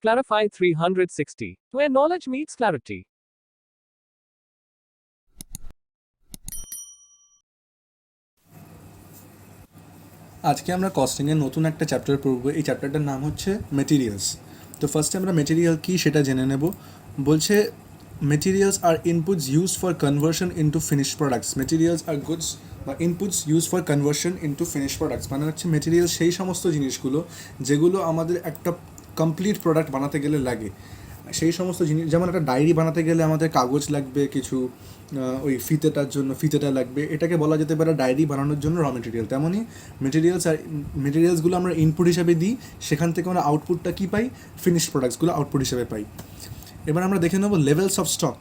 Clarify 360, where knowledge meets clarity. আজকে আমরা কস্টিংয়ের নতুন একটা চ্যাপ্টার পড়ব। এই চ্যাপ্টারটার নাম হচ্ছে মেটেরিয়ালস। তো ফার্স্টে আমরা মেটেরিয়াল কী সেটা জেনে নেব। বলছে মেটেরিয়ালস আর inputs use for conversion into finish products. Materials আর গুডস বা inputs use for conversion into finish products মানে হচ্ছে মেটেরিয়াল সেই সমস্ত জিনিসগুলো যেগুলো আমাদের একটা কমপ্লিট প্রোডাক্ট বানাতে গেলে লাগে। সেই সমস্ত জিনিস, যেমন একটা ডায়েরি বানাতে গেলে আমাদের কাগজ লাগবে, কিছু ওই ফিতেটা লাগবে, এটাকে বলা যেতে পারে ডায়েরি বানানোর জন্য র মেটেরিয়াল। তেমনই মেটেরিয়ালসগুলো আমরা ইনপুট হিসাবে দিই, সেখান থেকে আমরা আউটপুটটা কী পাই, ফিনিশ প্রোডাক্টসগুলো আউটপুট হিসাবে পাই। এবার আমরা দেখে নেব levels of stock.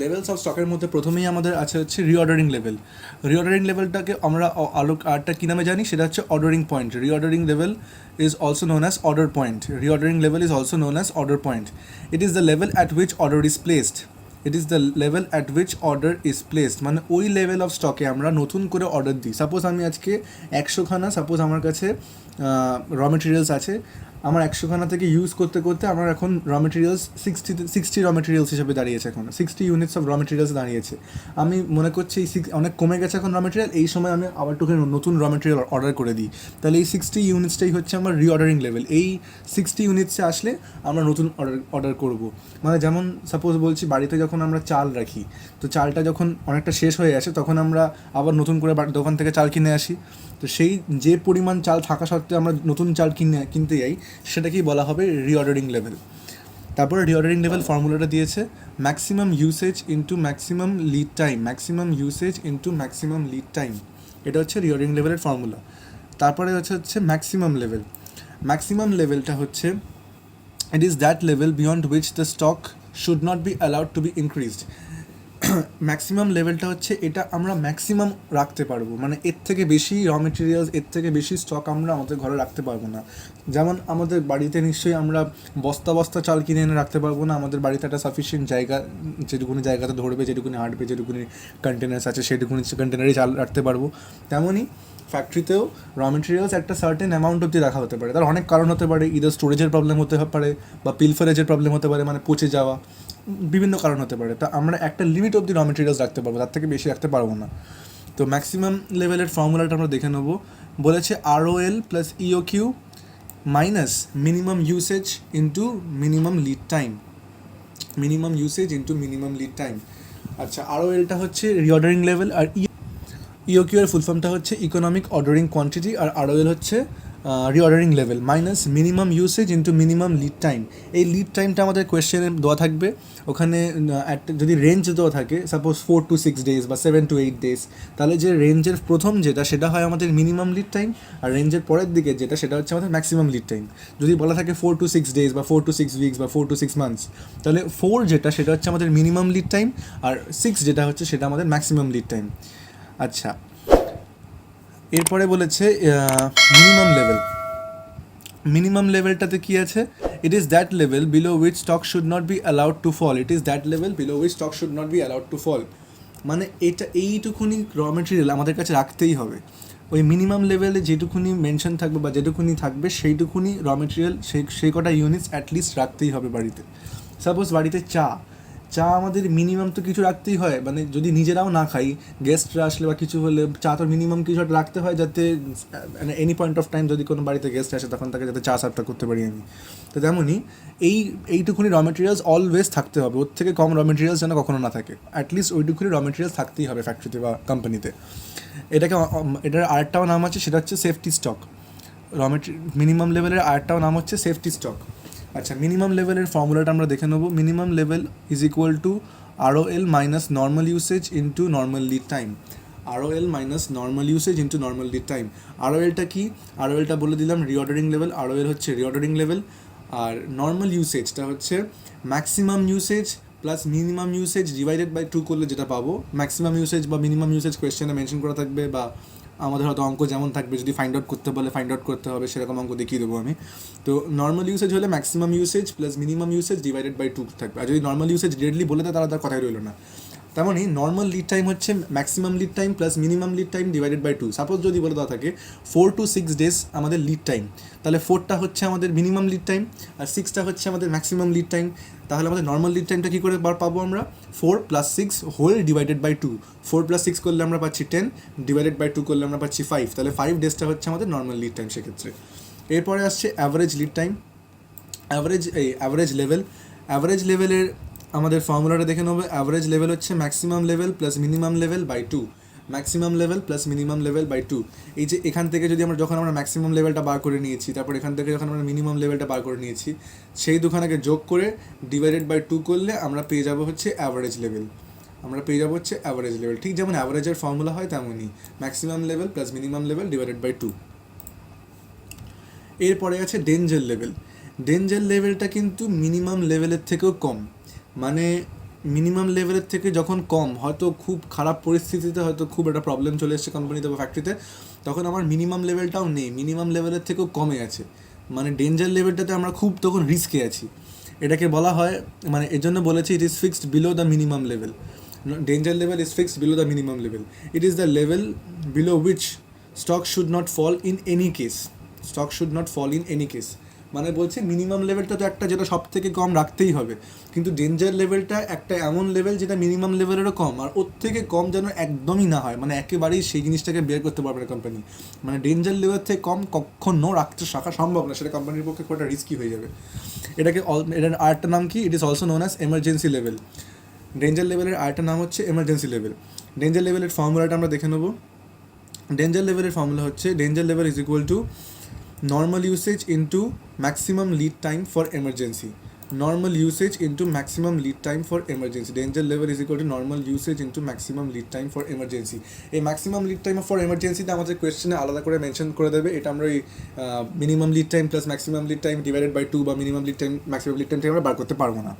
Levels of স্টকের মধ্যে প্রথমেই আমাদের আছে হচ্ছে রিঅর্ডারিং লেভেল। রিঅর্ডারিং লেভেলটাকে আমরা আরেকটা কী নামে জানি, সেটা হচ্ছে ordering point. Reordering level is also known as order point. Reordering level is also known as order point. It is the level at which order is placed. It is the level at which order is placed. মানে ওই level of স্টকে আমরা নতুন করে order দিই। Suppose আমি আজকে 100খানা, suppose আমার কাছে র মেটেরিয়ালস আছে, আমার 100খানা থেকে ইউজ করতে করতে আমার এখন র মেটেরিয়ালস 60 র মেটেরিয়ালস হিসেবে দাঁড়িয়েছে। এখন 60 ইউনিটস অফ র মেটেরিয়ালস দাঁড়িয়েছে। আমি মনে করছি এই অনেক কমে গেছে এখন র মেটেরিয়াল, এই সময় আমি আবার একটু নতুন র মেটেরিয়াল অর্ডার করে দিই। তাহলে এই 60 ইউনিটসটাই হচ্ছে আমার রিঅর্ডারিং লেভেল। এই 60 ইউনিটসে আসলে আমরা নতুন অর্ডার করব। মানে যেমন সাপোজ বলছি, বাড়িতে যখন আমরা চাল রাখি, তো চালটা যখন অনেকটা শেষ হয়ে আসে তখন আমরা আবার নতুন করে দোকান থেকে চাল কিনে আসি। তো সেই যে পরিমাণ চাল থাকা সত্ত্বেও আমরা নতুন চাল কিনতে যাই, সেটাকেই বলা হবে রিঅর্ডারিং লেভেল। তারপরে রিঅর্ডারিং লেভেল ফর্মুলাটা দিয়েছে maximum usage into maximum lead time. Maximum usage into maximum lead time, এটা হচ্ছে রিঅর্ডারিং লেভেলের ফর্মুলা। তারপরে হচ্ছে ম্যাক্সিমাম লেভেল। ম্যাক্সিমাম লেভেলটা হচ্ছে ইট is that level beyond which the stock should not be allowed two B increased. Maximum লেভেলটা হচ্ছে এটা আমরা ম্যাক্সিমাম রাখতে পারবো, মানে এর থেকে বেশি র মেটেরিয়ালস, এর থেকে বেশি স্টক আমরা আমাদের ঘরে রাখতে পারবো না। যেমন আমাদের বাড়িতে নিশ্চয়ই আমরা বস্তা বস্তা চাল কিনে এনে রাখতে পারবো না, আমাদের বাড়িতে একটা সাফিসিয়েন্ট জায়গা, যেটুকুনি জায়গাতে ধরবে, যেটুকুনি হাঁটবে, যেটুকুনি কন্টেনার্স আছে সেটুকুনি কন্টেনারে চাল রাখতে পারবো। তেমনই ফ্যাক্টরিতেও র মেটেরিয়ালস একটা সার্টেন অ্যামাউন্ট অবধি রাখা হতে পারে। তার অনেক কারণ হতে পারে, ইদার স্টোরেজের প্রবলেম হতে পারে বা পিলফারেজের প্রবলেম হতে পারে, মানে পচে যাওয়া, বিভিন্ন কারণ হতে পারে। তা আমরা একটা লিমিট অবধি র মেটেরিয়ালস রাখতে পারবো, তার থেকে বেশি রাখতে পারবো না। তো ম্যাক্সিমাম লেভেলের ফর্মুলাটা আমরা দেখে নেবো। বলেছে ROL plus EOQ minus minimum usage into minimum lead time. Minimum usage into minimum lead time. আচ্ছা, ROLটা হচ্ছে রিঅর্ডারিং লেভেল, আর EOQ এর ফুল ফর্মটা হচ্ছে ইকোনমিক অর্ডারিং কোয়ান্টিটি, আর ROL হচ্ছে reordering level minus minimum usage into minimum lead time. এই lead টাইমটা আমাদের কোয়েশ্চেনে দেওয়া থাকবে। ওখানে একটা যদি রেঞ্জ দেওয়া থাকে, সাপোজ 4 to 6 days বা 7 to 8 days, তাহলে যে রেঞ্জের প্রথম সেটা হয় আমাদের মিনিমাম লিড টাইম, আর রেঞ্জের পরের দিকে সেটা হচ্ছে আমাদের ম্যাক্সিমাম লিড টাইম। যদি বলা থাকে 4 to 6 days বা 4 to 6 weeks বা 4 to 6 months, তাহলে 4 সেটা হচ্ছে আমাদের মিনিমাম লিড টাইম, আর 6 হচ্ছে সেটা আমাদের ম্যাক্সিমাম লিড টাইম। আচ্ছা, এরপরে বলেছে মিনিমাম লেভেল। মিনিমাম লেভেলটাতে কী আছে, it is that level below which stock should not be allowed to fall. It is that level below which stock should not be allowed to fall. মানে এইটুকুনি র material আমাদের কাছে রাখতেই হবে। ওই মিনিমাম লেভেলে যেটুকুনি মেনশন থাকবে বা যেটুকুনি থাকবে সেইটুকুনি র মেটেরিয়াল, সেই কটা ইউনিটস অ্যাটলিস্ট রাখতেই হবে বাড়িতে। সাপোজ বাড়িতে চা আমাদের মিনিমাম তো কিছু রাখতেই হয়, মানে যদি নিজেরাও না খাই, গেস্টরা আসলে বা কিছু হলে চা তো মিনিমাম কিছু একটা রাখতে হয়, যাতে মানে এনি পয়েন্ট অফ টাইম যদি কোনো বাড়িতে গেস্ট আসে তখন তাকে যাতে চা সার্ভটা করতে পারি আমি। তো তেমনই এইটুকুনি র মেটেরিয়ালস অলওয়েজ থাকতে হবে, ওর থেকে কম র মেটেরিয়ালস যেন কখনো না থাকে। অ্যাটলিস্ট ওইটুকুনি র মেটেরিয়ালস থাকতেই হবে ফ্যাক্টরিতে বা কোম্পানিতে। এটার আরেকটাও নাম আছে, সেটা হচ্ছে সেফটি স্টক। মিনিমাম লেভেলের আরেকটাও নাম হচ্ছে সেফটি স্টক। আচ্ছা, মিনিমাম লেভেলের ফর্মুলাটা আমরা দেখে নেবো। Minimum level is equal to ROL minus normal usage into normal lead time. ROL minus normal usage into normal lead time. ROLটা কি? ROLটা বলে দিলাম রিঅর্ডারিং লেভেল। ROL হচ্ছে রিঅর্ডারিং লেভেল, আর নর্মাল ইউসেজটা হচ্ছে maximum usage plus minimum usage divided by 2 করলে যেটা পাবো। ম্যাক্সিমাম ইউসেজ বা মিনিমাম ইউসেজ কোয়েশ্চেনে মেনশন করা থাকবে, বা আমাদের হয়তো অঙ্ক যেমন থাকবে, যদি ফাইন্ড আউট করতে বলে ফাইন্ড আউট করতে হবে, সেরকম অঙ্ক দেখিয়ে দেবো আমি। তো নর্মাল ইউসেজ হলে maximum usage plus minimum usage divided by 2 থাকবে, আর যদি নর্মাল ইউসেজ ডিরেক্টলি বলে দেয় তাহলে তার কথাই রইল না। তেমনই নর্মাল লিড টাইম হচ্ছে maximum lead time plus minimum lead time divided by 2। Suppose যদি বলে দেওয়া থাকে 4 to 6 ডেজ আমাদের লিড টাইম, তাহলে 4টা হচ্ছে আমাদের মিনিমাম লিড টাইম আর 6টা হচ্ছে আমাদের ম্যাক্সিমাম লিড টাইম। তাহলে আমাদের নর্মাল লিড টাইমটা কী করে পাবো আমরা? 4 + 6 হোল ডিভাইডেড বাই 2। 4 + 6 করলে আমরা পাচ্ছি 10, ডিভাইডেড বাই 2 করলে আমরা পাচ্ছি 5। তাহলে 5 ডেজটা হচ্ছে আমাদের নর্মাল লিড টাইম সেক্ষেত্রে। এরপরে আসছে average lead time, average level. Average লেভেলের আমাদের ফর্মুলাটা দেখে নেবো। অ্যাভারেজ লেভেল হচ্ছে maximum level plus minimum level by 2। Maximum level plus minimum level by 2। এই যে এখান থেকে যদি আমরা যখন আমরা ম্যাক্সিমাম লেভেলটা বার করে নিয়েছি, তারপর এখান থেকে যখন আমরা মিনিমাম লেভেলটা বার করে নিয়েছি, সেই দুখানাকে যোগ করে ডিভাইডেড বাই 2 করলে আমরা পেয়ে যাবো হচ্ছে অ্যাভারেজ লেভেল। অ্যাভারেজ লেভেল ঠিক যেমন অ্যাভারেজের ফর্মুলা হয় তেমনই maximum level plus minimum level divided by 2। এরপরে আছে ডেঞ্জার লেভেল। ডেঞ্জার লেভেলটা কিন্তু মিনিমাম লেভেলের থেকেও কম, মানে মিনিমাম লেভেলের থেকে যখন কম, হয়তো খুব খারাপ পরিস্থিতিতে, হয়তো খুব একটা প্রবলেম চলে এসছে কোম্পানিতে বা ফ্যাক্টরিতে, তখন আমার মিনিমাম লেভেলটাও নেই, মিনিমাম লেভেলের থেকেও কমে আছে, মানে ডেঞ্জার লেভেলটাতে আমরা খুব তখন রিস্কে আছি। এটাকে বলা হয়, মানে এর জন্য বলেছি it is fixed below the minimum level. Danger level is fixed below the minimum level. It is the level below which stock should not fall in any case. মানে বলছে মিনিমাম লেভেলটা তো একটা যেটা সব থেকে কম রাখতেই হবে, কিন্তু ডেঞ্জার লেভেলটা একটা এমন লেভেল যেটা মিনিমাম লেভেলেরও কম, আর ওর থেকে কম যেন একদমই না হয়, মানে একেবারেই সেই জিনিসটাকে বের করতে পারবে না কোম্পানি। মানে ডেঞ্জার লেভেল থেকে কম কখনো রাখা সম্ভব না, সেটা কোম্পানির পক্ষে খুব একটা রিস্কি হয়ে যাবে। এটার আরেকটা নাম কি? It is also known as emergency level. Danger লেভেলের আরেকটা নাম হচ্ছে এমার্জেন্সি লেভেল। ডেঞ্জার লেভেলের ফর্মুলাটা আমরা দেখে নেবো। ডেঞ্জার লেভেলের ফর্মুলা হচ্ছে danger level is equal two normal usage into maximum lead time for emergency. Normal usage into maximum lead time for emergency. Danger level is equal to normal usage into maximum lead time for emergency. এই maximum lead time for emergency টা আমাদের কোয়েশ্চেনে আলাদা করে mention করে দেবে। এটা আমরা এই minimum lead time plus maximum lead time divided by 2 বা minimum lead time maximum lead time থেকে আমরা বার করতে পারবো না।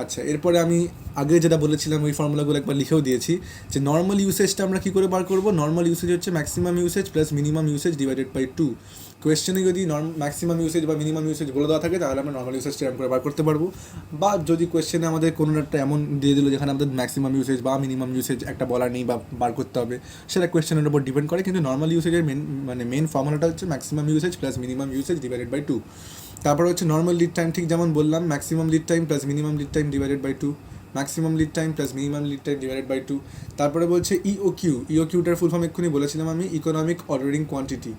আচ্ছা, এরপরে আমি আগে যেটা বলেছিলাম ওই ফর্মুলাগুলো একবার লিখেও দিয়েছি, যে নর্মাল ইউসেজটা আমরা কী করে বার করবো? নর্মাল ইউসেজ হচ্ছে maximum usage plus minimum usage divided by 2। কোয়েশ্চেনে যদি ম্যাক্সিমাম ইউসেজ বা মিনিমাম ইউসেজ বলে দেওয়া থাকে তাহলে আমরা নর্মাল ইউসেজটা এরকম করে বার করতে পারবো, বা যদি কোয়েশ্চেনে আমাদের কোনো একটা এমন দিয়ে দিল যেখানে আমাদের ম্যাক্সিমাম ইউসেজ বা মিনিমাম ইউসেজ একটা বলা নেই বা বার করতে হবে, সেটা কোয়েশ্চেনের উপর ডিপেন্ড করে, কিন্তু নর্মাল ইউসেজের মেন ফর্মুলাটা হচ্ছে maximum usage plus minimum usage divided by 2। তারপরে হচ্ছে নর্মাল লিড টাইম, ঠিক যেমন বললাম maximum lead time plus minimum lead time divided by 2, maximum lead time plus minimum lead time divided by 2। তারপরে বলছে ইওকিউটার ফুল ফর্ম এক্ষুনি বলেছিলাম আমি, ইকোনমিক অর্ডারিং কোয়ান্টিটি।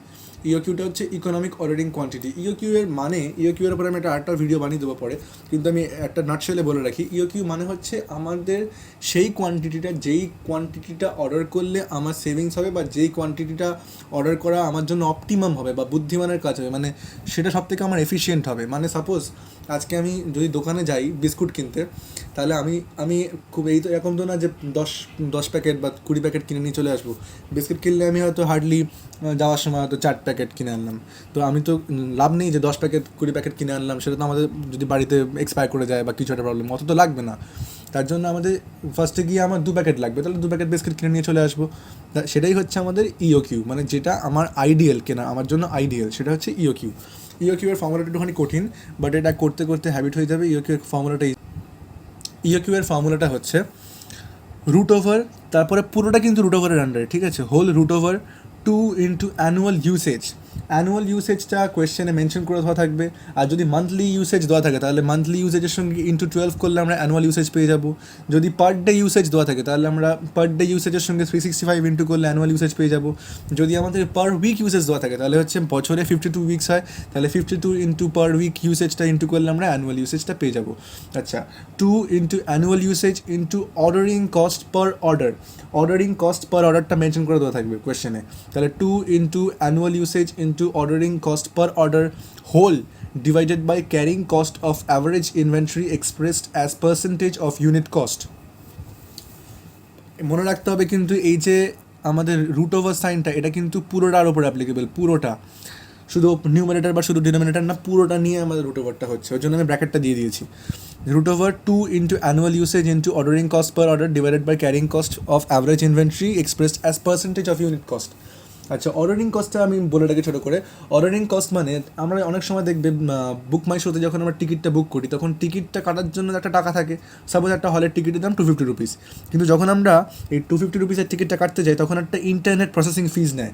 ইওকিউটা হচ্ছে ইকোনমিক অর্ডারিং কোয়ান্টিটি। ইওকিউ এর মানে, ইওকিউ এর উপরে আমি একটা ভিডিও বানিয়ে দেবো পরে, কিন্তু আমি একটা নাটশেলে বলে রাখি, ইওকিউ মানে হচ্ছে আমাদের সেই কোয়ান্টিটিটা, যেই কোয়ান্টিটিটা অর্ডার করলে আমার সেভিংস হবে, বা যেই কোয়ান্টিটিটা অর্ডার করা আমার জন্য অপটিমাম হবে বা বুদ্ধিমানের কাজ হবে, মানে সেটা সব থেকে আমার এফিশিয়েন্ট হবে। মানে সাপোজ আজকে আমি যদি দোকানে যাই বিস্কুট কিনতে, তাহলে আমি খুব এই তো এরকম তো না যে 10 প্যাকেট বা 20 প্যাকেট কিনে নিয়ে চলে আসবো। বিস্কুট কিনলে আমি হয়তো হার্ডলি যাওয়ার সময় হয়তো 4 প্যাকেট কিনে আনলাম, তো আমি তো লাভ নেই যে 10 প্যাকেট 20 প্যাকেট কিনে আনলাম, সেটা তো আমাদের যদি বাড়িতে এক্সপায়ার করে যায় বা কিছু একটা প্রবলেম, অত তো লাগবে না। তার জন্য আমাদের ফার্স্টে গিয়ে আমার 2 প্যাকেট লাগবে, তাহলে 2 প্যাকেট বিস্কুট কিনে নিয়ে চলে আসবো। সেটাই হচ্ছে আমাদের ইওকিউ, মানে যেটা আমার আইডিয়াল কেনা, আমার জন্য আইডিয়াল, সেটা হচ্ছে ইওকিউ। ইওকিউ এর ফর্মুলাটা একটুখানি কঠিন, বাট এটা করতে করতে হ্যাবিট হয়ে যাবে। ইওকিউ এর ফর্মুলাটা হচ্ছে রুট ওভার, তারপরে পুরোটা কিন্তু রুট ওভারের আন্ডারে, ঠিক আছে, whole root over 2 into annual usage. Annual ইউসেজটা কোয়েশ্চেনে মেনশন করে দেওয়া থাকবে, আর যদি মান্থলি ইউসেজ দেওয়া থাকে তাহলে মান্থলি ইউসেজের সঙ্গে ইন্টু 12 করলে আমরা অ্যানুয়াল ইউসেজ পেয়ে যাবো। যদি পার ডে ইউসেজ দেওয়া থাকে তাহলে আমরা পার ডে ইউসেজের সঙ্গে 365 ইন্টু করলে অ্যানুয়াল ইউসেজ পেয়ে যাবো। যদি আমাদের পার উইক ইউসেজ দেওয়া থাকে তাহলে হচ্ছে বছরে 52 উইকস হয়, তাহলে 52 ইন্টু পার উইক ইউসেজটা ইন্টু করলে আমরা অ্যানুয়াল ইউসেজটা পেয়ে যাবো। আচ্ছা, 2 into annual usage into ordering cost per order. Ordering cost পার অর্ডারটা মেনশন করে দেওয়া থাকবে কোয়েশ্চেনে, তাহলে 2 into annual usage into ordering cost per order whole divided by carrying cost of average inventory expressed as percentage of unit cost. মনে রাখতে হবে কিন্তু এই যে আমাদের রুট ওভার সাইনটা, এটা কিন্তু পুরোটার ওপর অ্যাপ্লিকেবল, পুরোটা, শুধু নিউমারেটর বা শুধু ডিনোমিনেটর না, পুরোটা নিয়ে আমাদের রুট ওভারটা হচ্ছে, ওই জন্য আমি ব্র্যাকেটটা দিয়ে দিয়েছি। Root over 2 into annual usage into ordering cost per order divided by carrying cost of average inventory expressed as percentage of unit cost. আচ্ছা, অর্ডারিং কস্টটা আমি বলে রাখি ছোটো করে। অর্ডারিং কস্ট মানে আমরা অনেক সময় দেখবে বুক মাই শোতে যখন আমরা টিকিটটা বুক করি তখন টিকিটটা কাটার জন্য একটা টাকা থাকে। সাপোজ একটা হলের টিকিটের দাম 250 রুপিস, কিন্তু যখন আমরা এই 250 রুপিসের টিকিটটা কাটতে যাই তখন একটা ইন্টারনেট প্রসেসিং ফিজ নেয়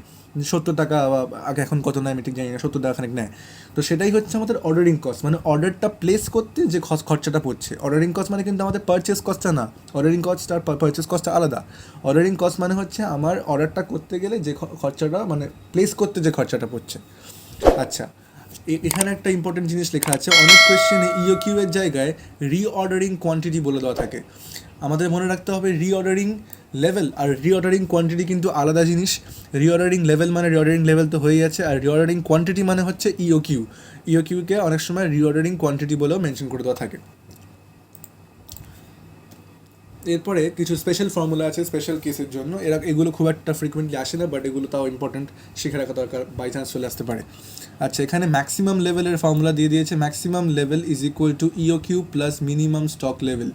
70 টাকা, বা আগে এখন কত নেয় আমি ঠিক জানি না, 70 টাকা খানিক নেয়। তো সেটাই হচ্ছে আমাদের অর্ডারিং কস্ট, মানে অর্ডারটা প্লেস করতে যে খরচাটা পড়ছে। অর্ডারিং কস্ট মানে কিন্তু আমাদের পারচেস কস্টটা না, অর্ডারিং কস্ট আর পারচেস কস্টটা আলাদা। অর্ডারিং কস্ট মানে হচ্ছে আমার অর্ডারটা করতে গেলে যে খরচাটা, মানে প্লেস করতে যে খরচাটা পড়ছে। আচ্ছা, এখানে একটা ইম্পর্টেন্ট জিনিস লেখা আছে, অনেক কোয়েশ্চেনে ইওকিউ এর জায়গায় রিঅর্ডারিং কোয়ান্টিটি বলে দেওয়া থাকে। আমাদের মনে রাখতে হবে রিঅর্ডারিং লেভেল আর রিঅর্ডারিং কোয়ান্টিটি কিন্তু আলাদা জিনিস। রিঅর্ডারিং লেভেল মানে রিঅর্ডারিং লেভেল তো হয়ে যাচ্ছে, আর রিঅর্ডারিং কোয়ান্টিটি মানে হচ্ছে ইওকিউ। ইওকিউকে অনেক সময় রিঅর্ডারিং কোয়ান্টিটি বলেও মেনশন করে দেওয়া থাকে। এরপরে কিছু স্পেশাল ফর্মুলা আছে স্পেশাল কেসের জন্য, এগুলো খুব একটা ফ্রিকুয়েন্টলি আসে না, বাট এগুলো তাও ইম্পর্টেন্ট, শিখে রাখা দরকার, বাই চান্স চলে আসতে পারে। আচ্ছা, এখানে ম্যাক্সিমাম লেভেলের ফর্মুলা দিয়ে দিয়েছে, maximum level is equal to EOQ plus minimum stock level.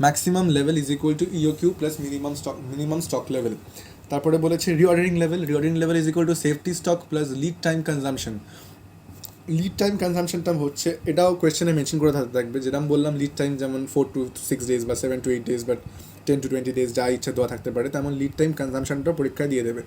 Maximum level is equal to EOQ plus minimum stock level. তারপরে বলেছে reordering level is equal to safety stock plus lead time consumption. Lead time কনজামশনটা হচ্ছে, এটাও কোয়েশ্চেনে mention করে থাকবে, যেরকম বললাম lead time যেমন 4 to 6 days বা 7 to 8 days বা 10 to 20 days যা ইচ্ছা দেওয়া থাকতে পারে, তেমন লিড টাইম কনজামশনটা পরীক্ষায় দিয়ে দেবে,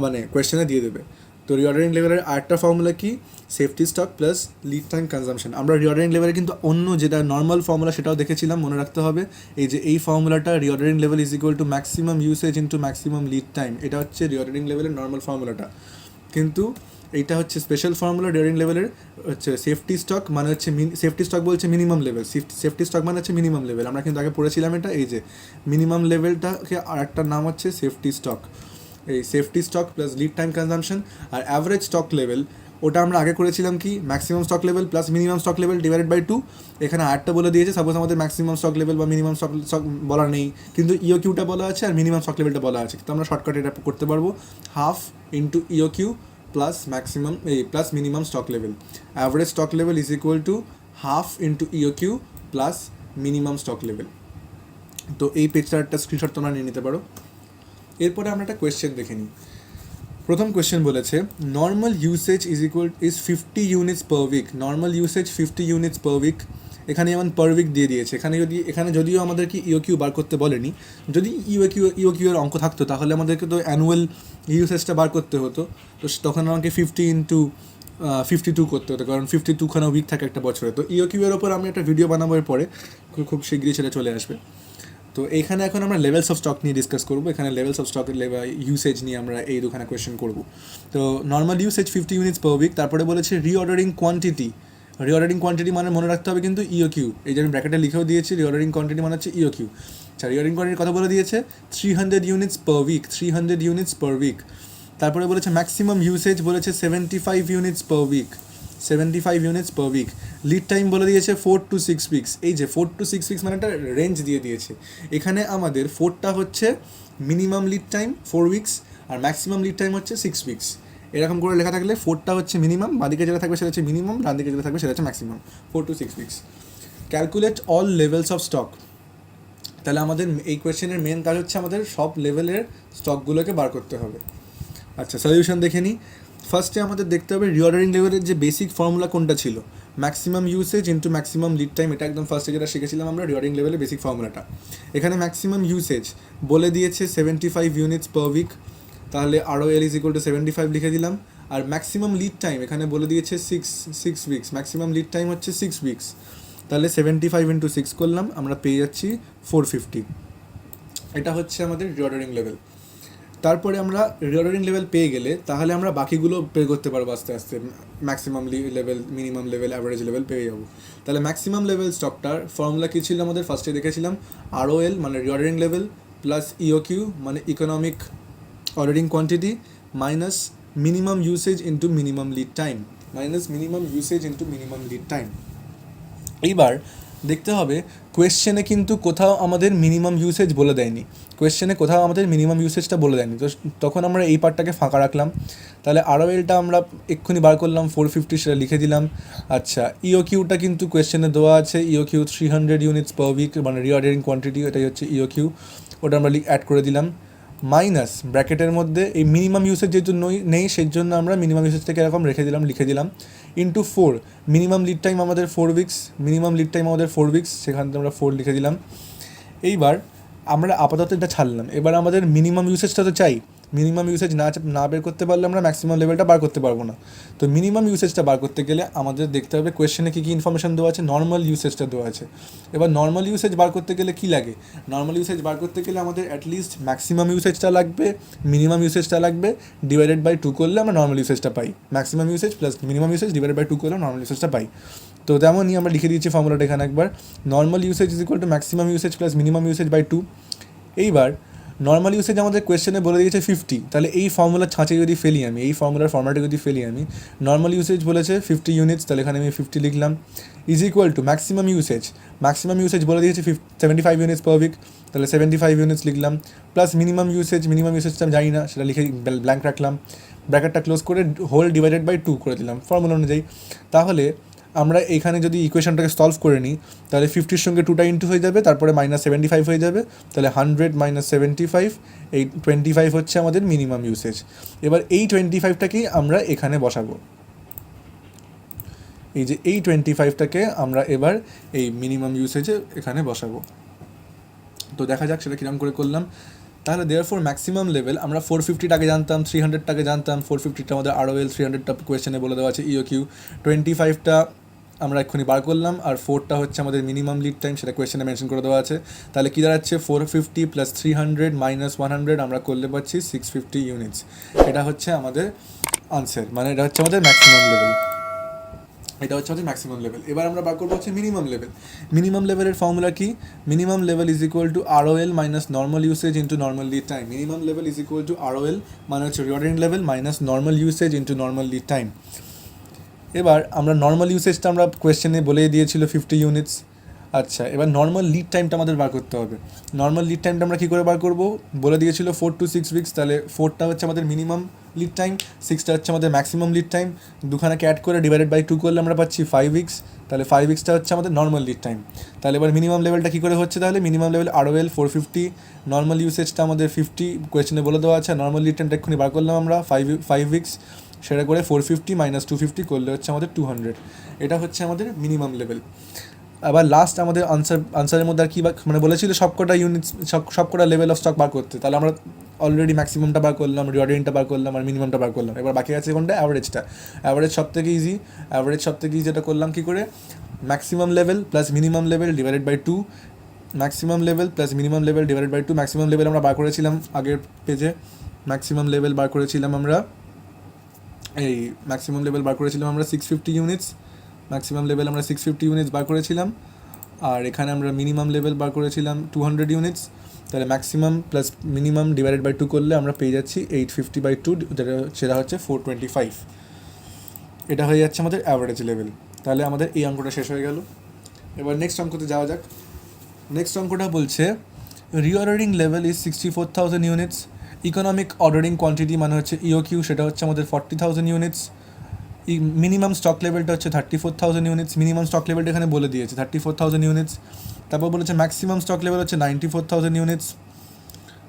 মানে কোয়েশ্চেনে দিয়ে দেবে। তো রিঅর্ডারিং লেভেলের আরেকটা ফর্মুলা কি, safety stock plus lead time consumption. আমরা রিঅর্ডারিং লেভেলে কিন্তু অন্য যেটা নর্মাল ফর্মুলা সেটাও দেখেছিলাম, মনে রাখতে হবে এই যে এই ফর্মুলাটা reordering level is equal to maximum usage into maximum lead time, এটা হচ্ছে রিঅর্ডারিং লেভেলের নর্মাল ফর্মুলাটা। কিন্তু এইটা হচ্ছে স্পেশাল ফর্মুলা রিঅর্ডারিং লেভেলের, হচ্ছে সেফটি স্টক মানে হচ্ছে সেফটি স্টক বলছে মিনিমাম লেভেল, সেফটি স্টক মানে হচ্ছে মিনিমাম লেভেল। আমরা কিন্তু আগে পড়েছিলাম এটা, এই যে মিনিমাম লেভেলটাকে আর একটা নাম হচ্ছে সেফটি স্টক। এই safety stock plus lead time consumption. আর অ্যাভারেজ স্টক লেভেল ওটা আমরা আগে করেছিলাম কি, maximum stock level plus minimum stock level divided by 2। এখানে আরেকটা বলে দিয়েছে, সাপোজ আমাদের ম্যাক্সিমাম স্টক লেভেল বা মিনিমাম স্টক বলা নেই, কিন্তু ইওকিউটা বলা আছে আর মিনিমাম স্টক লেভেলটা বলা আছে, তো আমরা শর্টকাট এটা করতে পারবো, half into EOQ plus maximum plus minimum stock level. Average stock level is equal to half into EOQ plus minimum stock level. তো এই পেজটার একটা স্ক্রিনশট তোমরা নিয়ে নিতে পারো। এরপরে আমরা একটা কোয়েশ্চেন দেখে নিই। প্রথম কোয়েশ্চেন বলেছে normal usage is 50 units per week. Normal usage 50 units per week, এখানে যেমন পার উইক দিয়ে দিয়েছে। এখানে যদিও আমাদেরকে ইওকিউ বার করতে বলেনি, যদি ইওকিউ এর অঙ্ক থাকতো তাহলে আমাদেরকে তো অ্যানুয়াল ইউসেজটা বার করতে হতো, তো তখন আমাকে 50 ইন্টু 52 করতে হতো, কারণ 52খানা উইক থাকে একটা বছরে। তো ইওকিউ এর ওপর আমি একটা ভিডিও বানাবো এর পরে, খুব শীঘ্রই সেটা চলে আসবে। তো এইখানে এখন আমরা লেভেলস অফ স্টক নিয়ে ডিসকাস করবো। এখানে লেভেলস অফ স্টকের ইউসেজ নিয়ে আমরা এই দুখানা কোয়েশ্চেন করবো। তো normal usage 50 units per week. তারপরে বলেছে রিঅর্ডারিং কোয়ান্টিটি। রিঅর্ডারিং কোয়ান্টিটি মানে মনে রাখতে হবে কিন্তু ইওকিউ, এই যে আমি ব্র্যাকেটে লিখেও দিয়েছি, রিঅর্ডারিং কোয়ান্টিটি মানে হচ্ছে ইওকিউ। আচ্ছা, রিঅর্ডারিং কোয়ান্টিটির কথা বলে দিয়েছে 300 units per week, 300 units per week. তারপরে বলেছে ম্যাক্সিমাম ইউসেজ বলেছে 75 units per week, 75 units per week. Lead time বলে দিয়েছে 4 to 6 উইকস। এই যে 4 to 6 উইকস মানে একটা রেঞ্জ দিয়ে দিয়েছে। এখানে আমাদের 4টা হচ্ছে মিনিমাম লিড টাইম 4 উইকস, আর ম্যাক্সিমাম লিড টাইম হচ্ছে 6 উইকস। এরকম করে লেখা থাকলে 4টা হচ্ছে মিনিমাম, বাঁদিকে যেটা থাকবে সেটা হচ্ছে মিনিমাম, ডান দিকে যেটা থাকবে সেটা হচ্ছে maximum, 4 to 6 weeks. Calculate all levels of stock. তাহলে আমাদের এই কোয়েশ্চেনের মেন কাজ হচ্ছে আমাদের সব লেভেলের স্টকগুলোকে বার করতে হবে। আচ্ছা, সলিউশন দেখে নিই। ফার্স্টে আমাদের দেখতে হবে রিঅর্ডারিং লেভেলের যে বেসিক ফর্মুলা কোনটা ছিল, maximum usage into maximum lead time. এটা একদম ফার্স্টে যেটা শিখেছিলাম আমরা রিঅর্ডারিং লেভেলের বেসিক ফর্মুলাটা। এখানে ম্যাক্সিমাম ইউসেজ বলে দিয়েছে 75 ইউনিটস পার উইক, তাহলে ROL ইজ ইকুয়াল টু 75 লিখে দিলাম। আর ম্যাক্সিমাম লিড টাইম এখানে বলে দিয়েছে 6 উইকস, ম্যাক্সিমাম লিড টাইম হচ্ছে 6 উইকস, তাহলে 75 ইন্টু 6 করলাম, আমরা পেয়ে যাচ্ছি 450। এটা হচ্ছে আমাদের রিঅর্ডারিং লেভেল। তারপরে আমরা রিঅর্ডারিং লেভেল পেয়ে গেলে তাহলে আমরা বাকিগুলো পে করতে পারবো আস্তে আস্তে, maximum level, minimum level, average level পেয়ে যাবো। তাহলে ম্যাক্সিমাম লেভেল স্টকটার ফর্মুলা কী ছিল আমাদের, ফার্স্টে দেখেছিলাম ROL মানে রিঅর্ডারিং লেভেল প্লাস ইওকিউ মানে economic ordering quantity minus minimum usage into minimum lead time, minus minimum usage into minimum lead time. এইবার দেখতে হবে কোয়েশ্চেনে কিন্তু কোথাও আমাদের মিনিমাম ইউসেজ বলে দেয়নি, কোয়েশ্চেনে কোথাও আমাদের মিনিমাম ইউসেজটা বলে দেয়নি, তো তখন আমরা এই পার্টটাকে ফাঁকা রাখলাম। তাহলে ROLটা আমরা এক্ষুনি বার করলাম 450, সেটা লিখে দিলাম। আচ্ছা, ইওকিউটা কিন্তু কোয়েশ্চেনে দেওয়া আছে, ইওকিউ 300 ইউনিটস পার উইক মানে রিঅর্ডারিং কোয়ান্টিটি, এটাই হচ্ছে ইওকিউ, ওটা আমরা অ্যাড করে দিলাম। মাইনাস ব্র্যাকেটের মধ্যে এই মিনিমাম ইউসেজ যেহেতু নেই সেই জন্য আমরা মিনিমাম ইউসেজটাকে এরকম লিখে দিলাম ইন্টু 4, মিনিমাম লিড টাইম আমাদের 4 উইকস, মিনিমাম লিড টাইম আমাদের 4 উইকস, সেখান থেকে আমরা 4 লিখে দিলাম। এইবার আমরা আপাতত এটা ছাড়লাম, এবার আমাদের মিনিমাম ইউসেজটা তো চাই, মিনিমাম ইউসেজ না বের করতে পারলে আমরা ম্যাক্সিমাম লেভেলটা বার করতে পারবো না। তো মিনিমাম ইউসেজটা বার করতে গেলে আমাদের দেখতে হবে কোয়েশ্চেনে কী কী ইনফরমেশন দেওয়া আছে, নর্মাল ইউসেজটা দেওয়া আছে। এবার নর্মাল ইউসেজ বার করতে গেলে কী লাগে, নর্মাল ইউসেজ বার করতে গেলে আমাদের অ্যাটলিস্ট ম্যাক্সিমাম ইউসেজটা লাগবে, মিনিমাম ইউসেজটা লাগবে, ডিভাইডেড বাই 2 করলে আমরা নর্মাল ইউসেজটা পাই, maximum usage plus minimum usage divided by 2 করলে নর্মাল ইউসেজটা পাই। তো তেমনই আমরা লিখে দিয়েছি ফর্মুলাটা এখানে একবার, normal usage is equal to maximum usage plus minimum usage by 2। এইবার নর্মাল ইউসেজ আমাদের কোয়েশ্চেনে বলে দিয়েছে 50, তাহলে এই ফর্মুলার ছাঁচে যদি ফেলি আমি, এই ফর্মুলার ফর্ম্যাটে যদি ফেলি আমি, নর্মাল ইউসেজ বলেছে 50 ইউনিটস, তাহলে এখানে আমি 50 লিখলাম, is equal to maximum usage বলে দিয়েছে 75 ইউনিটস পার উইক, তাহলে 75 ইউনিটস লিখলাম, প্লাস মিনিমাম ইউসেজটা আমি জানি না, সেটা লিখে ব্ল্যাঙ্ক রাখলাম, ব্র্যাকেটটা ক্লোজ করে হোল ডিভাইডেড বাই 2 করে দিলাম ফর্মুলা অনুযায়ী। তাহলে আমরা এখানে যদি ইকুয়েশনটাকে সলভ করে নিই তাহলে 50-র সঙ্গে 2টা ইন্টু হয়ে যাবে, তারপরে -75 হয়ে যাবে, তাহলে 100 - 75, এই 25 হচ্ছে আমাদের মিনিমাম ইউসেজ। এবার এই 25টাকেই আমরা এখানে বসাবো, এই যে এই 25টাকে আমরা এবার এই মিনিমাম ইউসেজে এখানে বসাবো। তো দেখা যাক সেটা কীরকম করে করলাম। তাহলে দেয়ারফর ম্যাক্সিমাম লেভেল আমরা 450টাকে জানতাম, 300টাকে জানতাম, 450টা আমাদের ROL, 300টা কোয়েশ্চেনে বলে দেওয়া আছে EOQ, 25টা আমরা এক্ষুনি বার করলাম, আর 4টা হচ্ছে আমাদের মিনিমাম লিড টাইম, সেটা কোয়েশ্চেনে মেনশন করে দেওয়া আছে। তাহলে কী দাঁড়াচ্ছে 450 + 300 - 100 আমরা করলে পাচ্ছি 650 ইউনিটস। এটা হচ্ছে আমাদের আনসার, মানে এটা হচ্ছে আমাদের ম্যাক্সিমাম লেভেল, এটা হচ্ছে আমাদের ম্যাক্সিমাম লেভেল। এবার আমরা বার করবো হচ্ছে মিনিমাম লেভেল। মিনিমাম লেভেলের ফর্মুলা কি, minimum level is equal to ROL minus normal usage into normal lead time. Minimum level is equal to ROL মানে হচ্ছে reordering level minus normal usage into normal lead time. এবার আমরা normal ইউসেজটা আমরা কোয়েশ্চেনে বলেই দিয়েছিল 50 units. আচ্ছা, এবার নর্মাল লিড টাইমটা আমাদের বার করতে হবে। নর্মাল লিড টাইমটা আমরা কী করে বার করবো, বলে দিয়েছিল 4 to 6 উইকস, তাহলে 4টা হচ্ছে আমাদের মিনিমাম লিড টাইম, 6টা হচ্ছে আমাদের ম্যাক্সিমাম লিড টাইম, দুখানাকে অ্যাড করে ডিভাইডেড বাই 2 করলে আমরা পাচ্ছি 5 উইকস, তাহলে 5 উইকসটা হচ্ছে আমাদের নর্মাল লিড টাইম। তাহলে এবার মিনিমাম লেভেলটা কী করে হচ্ছে, তাহলে মিনিমাম লেভেল ROL 450, নর্মাল ইউসেজটা আমাদের 50 কোয়েশ্চেনে বলে দেওয়া আছে, নর্মাল লিড টাইমটা এক্ষুনি বার করলাম আমরা 5 উইকস, সেটা করে 450 - 250 করলে হচ্ছে আমাদের 200। এটা হচ্ছে আমাদের মিনিমাম লেভেল। আবার লাস্ট আমাদের আনসারের মধ্যে আর কি মানে বলেছিল সবকটা ইউনিটস সবকটা লেভেল অফ স্টক বার করতে, তাহলে আমরা অলরেডি ম্যাক্সিমামটা বার করলাম, রিঅর্ডারিংটা বার করলাম, আর মিনিমামটা বার করলাম। এবার বাকি আছে কোনটা, অ্যাভারেজটা। অ্যাভারেজ সব থেকে ইজি, যেটা করলাম কী করে, maximum level plus minimum level divided by 2, maximum level plus minimum level divided by 2। Maximum level আমরা বার করেছিলাম আগের পেজে, ম্যাক্সিমাম লেভেল বার করেছিলাম আমরা 650 ইউনিটস, ম্যাক্সিমাম লেভেল আমরা 650 ইউনিটস বার করেছিলাম, আর এখানে আমরা মিনিমাম লেভেল বার করেছিলাম 200 ইউনিটস। তাহলে maximum plus minimum divided by 2 করলে আমরা পেয়ে যাচ্ছি 850/2, সেটা হচ্ছে 425। এটা হয়ে যাচ্ছে আমাদের অ্যাভারেজ লেভেল। তাহলে আমাদের এই অঙ্কটা শেষ হয়ে গেল। এবার নেক্সট অঙ্কতে যাওয়া যাক। নেক্সট অঙ্কটা বলছে reordering level is 64,000 units, economic ordering quantity মানে হচ্ছে EOQ, সেটা হচ্ছে আমাদের 40,000 ইউনিটস, মিনিমাম স্টক লেভেলটা হচ্ছে 34,000 ইউনিটস, মিনিমাম স্টক লেভেলটা এখানে বলে দিয়েছে 34,000 ইউনিটস। তারপর বলেছে ম্যাক্সিমাম স্টক লেভেল হচ্ছে 94,000 ইউনিটস।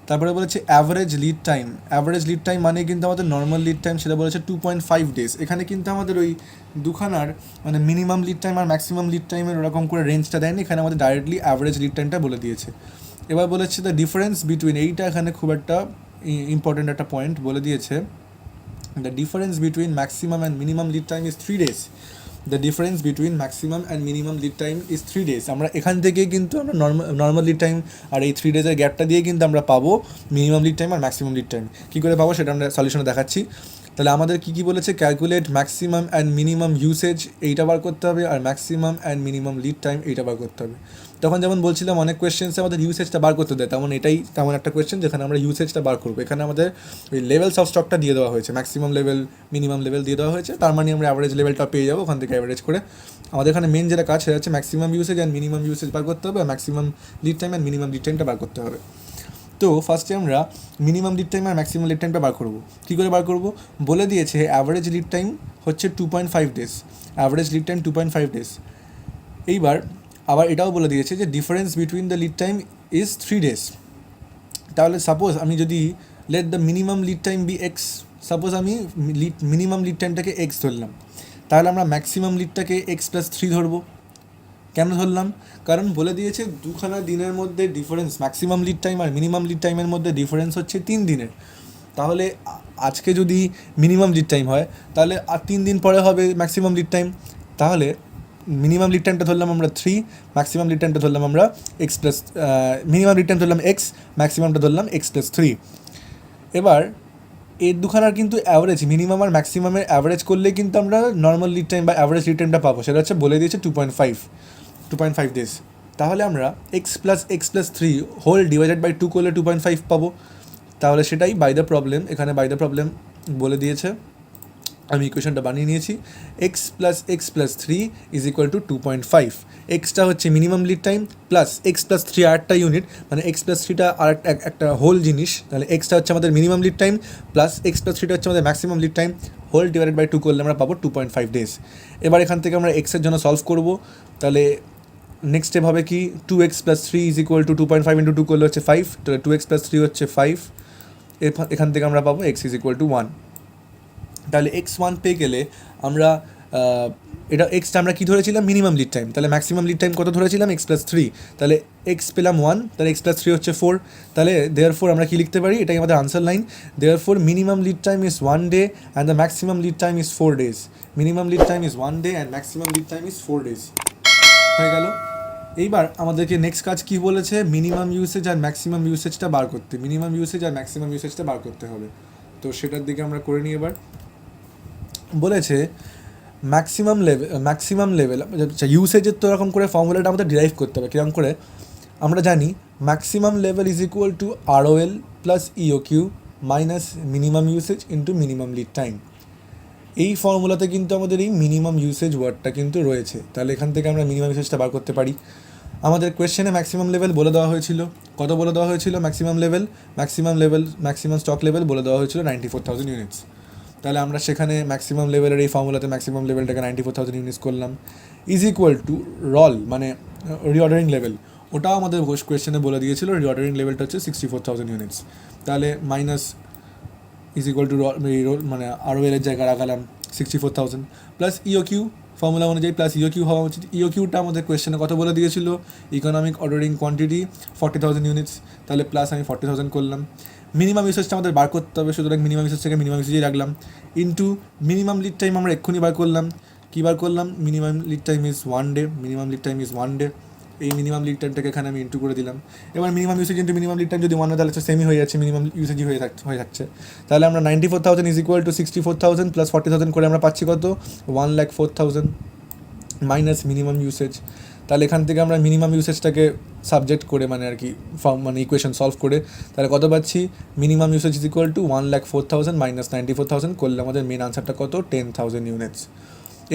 তারপরে বলেছে অ্যাভারেজ লিড টাইম মানে কিন্তু আমাদের নর্মাল লিড টাইম, সেটা বলেছে 2.5 ডেজ। এখানে কিন্তু আমাদের ওই দুখানার মানে মিনিমাম লিড টাইম আর ম্যাক্সিমাম লিড টাইমের ওরকম করে রেঞ্জটা দেয়নি, এখানে আমাদের ডাইরেক্টলি অ্যাভারেজ লিড টাইমটা বলে দিয়েছে। এবার বলেছে দ্য ডিফারেন্স বিটুইন, এইটা এখানে খুব একটা ইম্পর্টেন্ট একটা পয়েন্ট বলে দিয়েছে, the difference between maximum and minimum lead time is 3 days। The difference between maximum and minimum lead time is 3 days। আমরা এখান থেকেই কিন্তু আমরা নর্মাল লিড টাইম আর এই 3 days গ্যাপটা দিয়ে কিন্তু আমরা পাবো মিনিমাম লিড টাইম আর ম্যাক্সিমাম লিড টাইম। কী করে পাবো সেটা আমরা সলিউশনে দেখাচ্ছি। তাহলে আমাদের কী বলেছে, calculate maximum and minimum usage এইটা বার করতে হবে, আর maximum and minimum lead time এইটা বার করতে হবে। তখন যেমন বলছিলাম অনেক কোয়েশ্চেন্সে আমাদের ইউসেজটা বার করতে দেয়, তেমন একটা কোয়েশ্চেন যেখানে আমরা ইউসেজটা বার করবো। এখানে আমাদের ওই লেভেলস অফ স্টকটা দিয়ে দেওয়া হয়েছে, ম্যাক্সিমাম লেভেল মিনিমাম লেভেল দিয়ে দেওয়া হয়েছে, তার মানে আমরা অ্যাভারেজ লেভেলটা পেয়ে যাবো ওখান থেকে অ্যাভারেজ করে। আমাদের এখানে মেন যেটা কাজ সেটা হচ্ছে maximum usage and minimum usage বার করতে হবে, আর maximum lead time and minimum lead টাইমটা বার করতে হবে। তো ফার্স্টে আমরা মিনিমাম লিড টাইম আর ম্যাক্সিমাম লিড টাইমটা বার করবো। কী করে বার করবো, বলে দিয়েছে অ্যাভারেজ লিড টাইম হচ্ছে 2.5 days, average lead time 2.5 days. এইবার আবার এটাও বলে দিয়েছে যে difference between the lead time is 3 days। তাহলে সাপোজ আমি যদি let the minimum lead time be x. সাপোজ আমি মিনিমাম লিড টাইমটাকে এক্স ধরলাম, তাহলে আমরা ম্যাক্সিমাম লিডটাকে এক্স প্লাস থ্রি ধরবো। কেন ধরলাম? কারণ বলে দিয়েছে দুখানা দিনের মধ্যে ডিফারেন্স, ম্যাক্সিমাম লিড টাইম আর মিনিমাম লিড টাইমের মধ্যে ডিফারেন্স হচ্ছে 3 দিনের। তাহলে আজকে যদি মিনিমাম লিড টাইম হয়, তাহলে আর 3 দিন পরে হবে ম্যাক্সিমাম লিড টাইম। তাহলে মিনিমাম লিড টাইমটা ধরলাম আমরা 3, ম্যাক্সিমাম লিড টাইমটা ধরলাম আমরা x plus, minimum lead time ধরলাম এক্স, ম্যাক্সিমামটা ধরলাম এক্স প্লাস 3। এবার এর দুখানার কিন্তু অ্যাভারেজ, মিনিমাম আর ম্যাক্সিমামের অ্যাভারেজ করলে কিন্তু আমরা নর্মাল লিড টাইম বা অ্যাভারেজ লিড টাইমটা পাবো। সেটা হচ্ছে বলে দিয়েছে 2.5 ডেজ। তাহলে আমরা x plus 3 whole divided by 2 করলে 2.5 পাবো। তাহলে সেটাই বাই দ্য প্রবলেম, এখানে বাই দ্য প্রবলেম বলে দিয়েছে। আমি ইকুয়েশনটা বানিয়ে নিয়েছি, x plus 3 is equal to 2.5। এক্সটা হচ্ছে minimum lead time, plus x plus 3 আরেকটা ইউনিট, মানে এক্স প্লাস 3টা আর একটা হোল জিনিস। তাহলে এক্সটা হচ্ছে আমাদের minimum lead time, plus x plus 3টা হচ্ছে আমাদের maximum lead time, whole divided by 2 করলে আমরা পাবো 2.5 ডেজ। এবার এখান থেকে আমরা এক্সের জন্য সলভ করব। তাহলে নেক্সট স্টেপ হবে কি, 2x plus 3 is equal to 2.5 into 2 করলে হচ্ছে 5। তাহলে 2x প্লাস 3 হচ্ছে 5। এখান থেকে আমরা পাবো x ইজ ইকুয়াল টু 1। তাহলে x1 পেয়ে গেলে আমরা এটা এক্সটা আমরা কী ধরেছিলাম, মিনিমাম লিড টাইম। তাহলে ম্যাক্সিমাম লিড টাইম কত ধরেছিলাম, x প্লাস 3। তাহলে x পেলাম 1, তাহলে x প্লাস 3 হচ্ছে 4। তাহলে দেয়ারফোর আমরা কী লিখতে পারি, এটাই আমাদের answer line. Therefore minimum lead time is 1 day and the maximum lead time is 4 days. Minimum lead time is 1 day and maximum lead time is 4 days. হয়ে গেল। এইবার আমাদেরকে নেক্সট কাজ কি বলেছে, মিনিমাম ইউসেজ আর ম্যাক্সিমাম ইউসেজটা বার করতে, মিনিমাম ইউসেজ আর maximum ইউসেজটা বার করতে হবে। তো সেটার দিকে আমরা করে নিই। এবার বলেছে ম্যাক্সিমাম লেভেল আচ্ছা, ইউসেজের তো এরকম করে ফর্মুলাটা আমাদের ডিরাইভ করতে হবে। কীরকম করে? আমরা জানি maximum level is equal to ROL plus EOQ minus minimum usage into minimum lead time. এই ফর্মুলাতে কিন্তু আমাদের এই মিনিমাম ইউসেজ ওয়ার্ডটা কিন্তু রয়েছে। তাহলে এখান থেকে আমরা মিনিমাম ইউসেজটা বার করতে পারি। আমাদের কোয়েশ্চেনে ম্যাক্সিমাম লেভেল বলে দেওয়া হয়েছিল, কত বলে দেওয়া হয়েছিল ম্যাক্সিমাম স্টক লেভেল বলে দেওয়া হয়েছিল 94,000 ইউনিটস। তাহলে আমরা সেখানে ম্যাক্সিমাম লেভেলের এই ফর্মুলাতে ম্যাক্সিমাম লেভেলটাকে 94,000 ইউনিটস করলাম, ইজ ইকুয়াল টু রল মানে রিঅর্ডারিং লেভেল, ওটাও আমাদের কোয়েশ্চেনে বলে দিয়েছিল রিঅর্ডারিং লেভেলটা হচ্ছে 64,000 ইউনিটস। তাহলে মাইনাস ইজ ইকুয়াল টু মানে ROL এর জায়গায় রাখালাম 64,000 প্লাস EOQ ফর্মুলা অনুযায়ী প্লাস EOQ হওয়া উচিত। EOQটা আমাদের কোয়েশ্চেনে কত বলে দিয়েছিল, ইকোনমিক অর্ডারিং কোয়ান্টিটি 40,000 ইউনিটস। তাহলে প্লাস আমি 40,000 করলাম। মিনিমাম ইউসেজটা আমাদের বার করতে হবে, সুতরাং মিনিমাম ইউসেজ থেকে মিনিমাম ইউসেজই রাখলাম, ইন্টু মিনিমাম লিড টাইম আমরা এক্ষুনি বার করলাম। কী বার করলাম, minimum lead time is 1 day, minimum lead time is 1 day. এই মিনিমাম লিড টাইমটাকে এখানে আমি ইন্টু করে দিলাম। এবার minimum usage into minimum lead time যদি 1 হয় তাহলে সেমই হয়ে যাচ্ছে, মিনিমাম ইউসেজই হয়ে থাকছে। তাহলে আমরা 94,000 ইজ ইকুয়াল টু 64,000 প্লাস 40,000 করে আমরা পাচ্ছি কত, 1,04,000 মাইনাস মিনিমাম ইউসেজ। তাহলে এখান থেকে আমরা মিনিমাম ইউসেজটাকে সাবজেক্ট করে মানে আর কি মানে ইকুয়েশন সলভ করে তাহলে কত পাচ্ছি, minimum usage is equal two 1,04,000 minus 94,000 করলে আমাদের মেন আনসারটা কত, 10,000 ইউনিটস।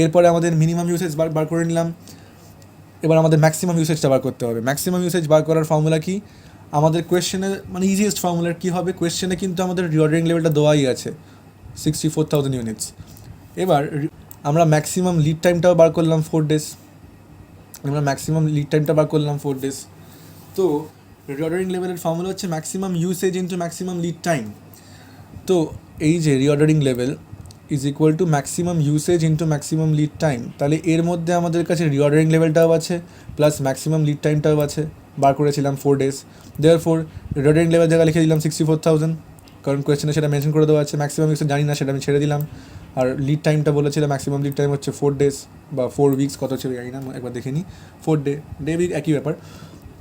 এরপরে আমাদের মিনিমাম ইউসেজ বার করে নিলাম। এবার আমাদের ম্যাক্সিমাম ইউসেজটা বার করতে হবে। ম্যাক্সিমাম ইউসেজ বার করার ফর্মুলা কি, আমাদের কোয়েশ্চেনের মানে ইজিয়েস্ট ফর্মুলার কী হবে, কোয়েশ্চেনে কিন্তু আমাদের রিঅর্ডারিং লেভেলটা দেওয়াই আছে 64,000 ইউনিটস। এবার আমরা ম্যাক্সিমাম লিড টাইমটাও বার করলাম 4 ডেজ, তো রিঅর্ডারিং লেভেলের ফর্মুলা হচ্ছে maximum usage into maximum lead time. তো এই যে reordering level is equal to maximum usage into maximum lead time, তাহলে এর মধ্যে আমাদের কাছে রিঅর্ডারিং লেভেলটাও আছে প্লাস ম্যাক্সিমাম লিড টাইমটাও আছে, বার করেছিলাম 4 ডেজ। দেয়ারফোর রিঅর্ডারিং লেভেল জায়গা লিখে দিলাম 64,000, কারণ কোয়েশ্চেনে সেটা মেনশন করে দেওয়া আছে। ম্যাক্সিমাম ইউসেজ জানি না, সেটা আমি ছেড়ে দিলাম। আর লিড টাইমটা বলেছিলাম ম্যাক্সিমাম লিড টাইম হচ্ছে 4 ডেজ বা 4 উইকস, কত ছিল জানি না, একবার দেখে নিই। 4 ডে উইক একই ব্যাপার।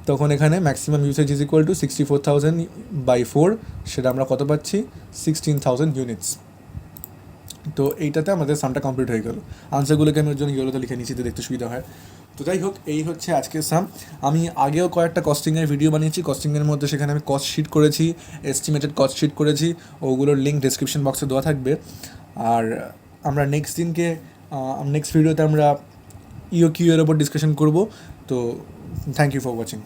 তখন এখানে maximum usage is equal to 64,000 by 4, সেটা আমরা কত পাচ্ছি, 16,000 ইউনিটস। তো এইটাতে আমাদের সামটা কমপ্লিট হয়ে গেল। আনসারগুলোকে আমি ওর জন্য ইয়েলোতে লিখে নিচ্ছি, দেখতে সুবিধা হয়। তো যাই হোক, এই হচ্ছে আজকের সাম। আমি আগেও কয়েকটা কস্টিংয়ের ভিডিও বানিয়েছি, কস্টিংয়ের মধ্যে সেখানে আমি কস্ট শিট করেছি, এস্টিমেটেড কস্ট শিট করেছি, ওগুলোর লিঙ্ক ডেসক্রিপশন বক্সে দেওয়া থাকবে। আর আমরা নেক্সট ভিডিওতে আমরা EOQ এর ওপর ডিসকাশন করব। তো থ্যাংক ইউ ফর ওয়াচিং।